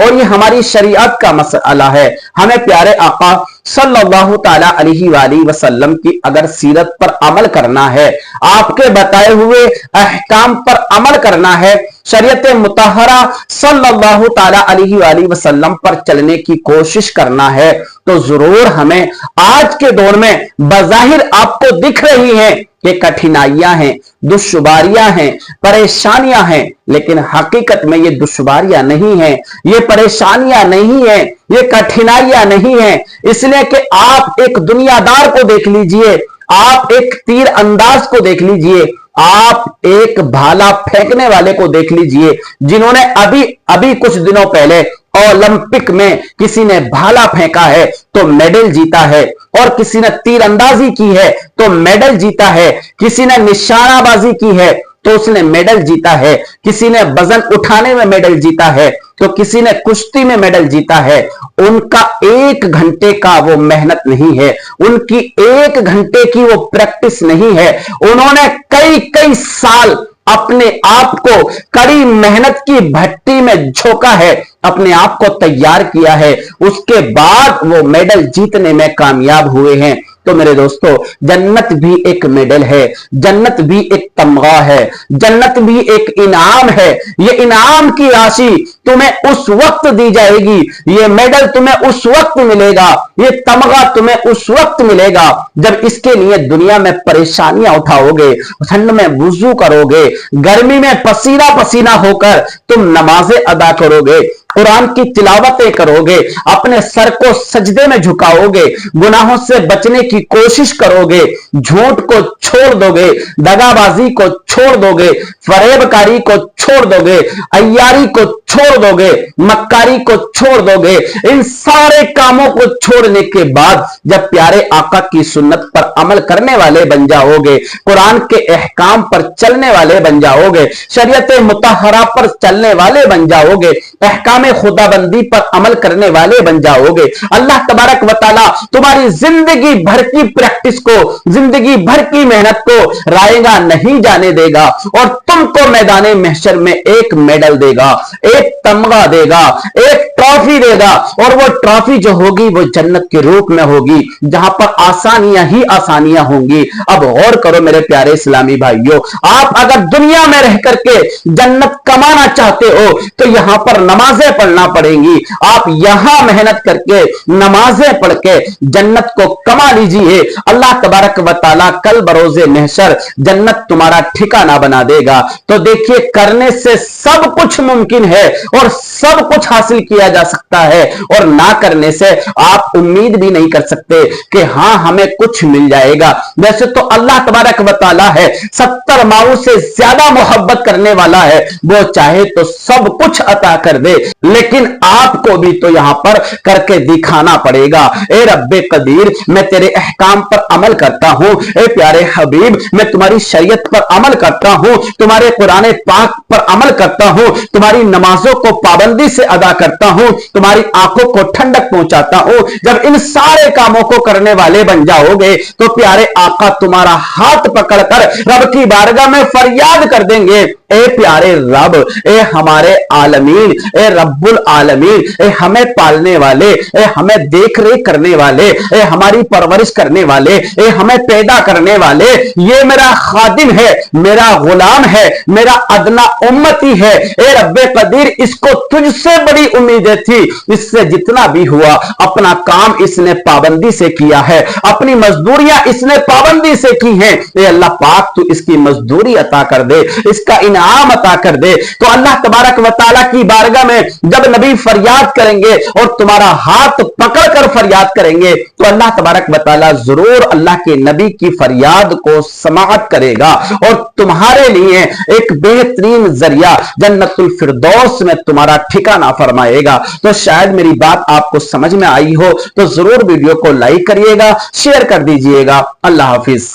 اور یہ ہماری شریعت کا مسئلہ ہے. ہمیں پیارے آقا صلی اللہ علیہ وآلہ وسلم کی اگر سیرت پر عمل کرنا ہے, آپ کے بتائے ہوئے احکام پر عمل کرنا ہے, شریعت مطہرہ صلی اللہ علیہ وآلہ وسلم پر چلنے کی کوشش کرنا ہے, تو ضرور ہمیں آج کے دور میں بظاہر آپ کو دکھ رہی ہیں کہ کٹھنائیاں ہیں, دشواریاں ہیں, پریشانیاں ہیں, لیکن حقیقت میں یہ دشواریاں نہیں ہیں, یہ پریشانیاں نہیں ہیں, یہ کٹھنائیاں نہیں ہیں. اس لیے کہ آپ ایک دنیا دار کو دیکھ لیجئے, آپ ایک تیر انداز کو دیکھ لیجئے, آپ ایک بھالا پھینکنے والے کو دیکھ لیجئے, جنہوں نے ابھی کچھ دنوں پہلے اولمپک میں کسی نے بھالا پھینکا ہے تو میڈل جیتا ہے, اور کسی نے تیر اندازی کی ہے تو میڈل جیتا ہے, کسی نے نشانہ بازی کی ہے تو اس نے میڈل جیتا ہے, کسی نے وزن اٹھانے میں میڈل جیتا ہے تو کسی نے کشتی میں میڈل جیتا ہے. ان کا 1 گھنٹے کا وہ محنت نہیں ہے, ان کی 1 گھنٹے کی وہ پریکٹس نہیں ہے, انہوں نے کئی سال اپنے آپ کو کڑی محنت کی بھٹی میں جھونکا ہے, اپنے آپ کو تیار کیا ہے, اس کے بعد وہ میڈل جیتنے میں کامیاب ہوئے ہیں. تو میرے دوستو, جنت بھی ایک میڈل ہے, جنت بھی ایک تمغہ ہے, جنت بھی ایک انعام ہے. یہ انعام کی راشی تمہیں اس وقت دی جائے گی, یہ میڈل تمہیں اس وقت ملے گا, یہ تمغہ تمہیں اس وقت ملے گا جب اس کے لیے دنیا میں پریشانیاں اٹھاؤ گے, ٹھنڈ میں وضو کرو گے, گرمی میں پسینہ پسینہ ہو کر تم نمازیں ادا کرو گے, قرآن کی تلاوتیں کرو گے, اپنے سر کو سجدے میں جھکاؤ گے, گناہوں سے بچنے کی کوشش کرو گے, جھوٹ کو چھوڑ دو گے, دغا بازی کو چھوڑ دو گے, فریب کاری کو چھوڑ دو گے, عیاری کو چھوڑ دو گے, مکاری کو چھوڑ دو گے. ان سارے کاموں کو چھوڑنے کے بعد جب پیارے آقا کی سنت پر عمل کرنے والے بن جاؤ گے, قرآن کے احکام پر چلنے والے بن جاؤ گے, شریعت مطہرہ پر چلنے والے بن جاؤ گے, احکام خدا بندی پر عمل کرنے والے بن جاؤ گے, اللہ تبارک و تعالی تمہاری زندگی بھر کی پریکٹس کو, زندگی بھر کی محنت کو رائے گا نہیں جانے دے گا, اور تم کو میدان محشر میں ایک میڈل دے گا, ایک تمغہ دے گا, ایک ٹرافی دے گا, اور وہ ٹرافی جو ہوگی وہ جنت کے روپ میں ہوگی, جہاں پر آسانیاں ہی آسانیاں ہوں گی. اب غور کرو میرے پیارے اسلامی بھائیوں, آپ اگر دنیا میں رہ کر کے جنت کمانا چاہتے ہو تو یہاں پر نمازیں پڑھنا پڑیں گی, آپ یہاں محنت کر کے نمازیں پڑھ کے جنت کو کما لیجئے. اللہ تبارک و تعالی کل بروز محشر جنت تمہارا ٹھکانہ بنا دے گا. تو دیکھیے, کرنے سے سب کچھ ممکن ہے اور سب کچھ حاصل کیا جا سکتا ہے, اور نہ کرنے سے آپ امید بھی نہیں کر سکتے کہ ہاں ہمیں کچھ مل جائے گا. ویسے تو اللہ تبارک و تعالی ہے 70 ماؤں سے زیادہ محبت کرنے والا ہے, وہ چاہے تو سب کچھ عطا کر دے, لیکن آپ کو بھی تو یہاں پر کر کے دکھانا پڑے گا. اے رب قدیر, میں تیرے احکام پر عمل کرتا ہوں, اے پیارے حبیب میں تمہاری شریعت پر عمل کرتا ہوں, تمہارے قرآن پاک پر عمل کرتا ہوں, تمہاری نمازوں کو پابندی سے ادا کرتا ہوں, تمہاری آنکھوں کو ٹھنڈک پہنچاتا ہوں. جب ان سارے کاموں کو کرنے والے بن جاؤ گے تو پیارے آقا تمہارا ہاتھ پکڑ کر رب کی بارگاہ میں فریاد کر دیں گے, اے پیارے رب, اے ہمارے عالمین, اے رب العالمین, اے ہمیں پالنے والے, اے ہمیں دیکھ ریکھ کرنے والے, اے ہماری پرورش کرنے والے, اے ہمیں پیدا کرنے والے, یہ میرا خادم ہے, میرا غلام ہے, میرا ادنا امتی ہے. اے رب قدیر, اس کو تجھ سے بڑی امیدیں تھی, اس سے جتنا بھی ہوا اپنا کام اس نے پابندی سے کیا ہے, اپنی مزدوریاں اس نے پابندی سے کی ہیں. اے اللہ پاک, تو اس کی مزدوری عطا کر دے, اس کا انعام عطا کر دے. تو اللہ تبارک و تعالیٰ کی بارگاہ میں جب نبی فریاد کریں گے اور تمہارا ہاتھ پکڑ کر فریاد کریں گے تو اللہ تبارک و تعالیٰ ضرور اللہ کے نبی کی فریاد کو سماعت کرے گا, اور تمہارے لیے ایک بہترین ذریعہ جنت الفردوس میں تمہارا ٹھکانہ فرمائے گا. تو شاید میری بات آپ کو سمجھ میں آئی ہو تو ضرور ویڈیو کو لائک کریے گا, شیئر کر دیجئے گا. اللہ حافظ.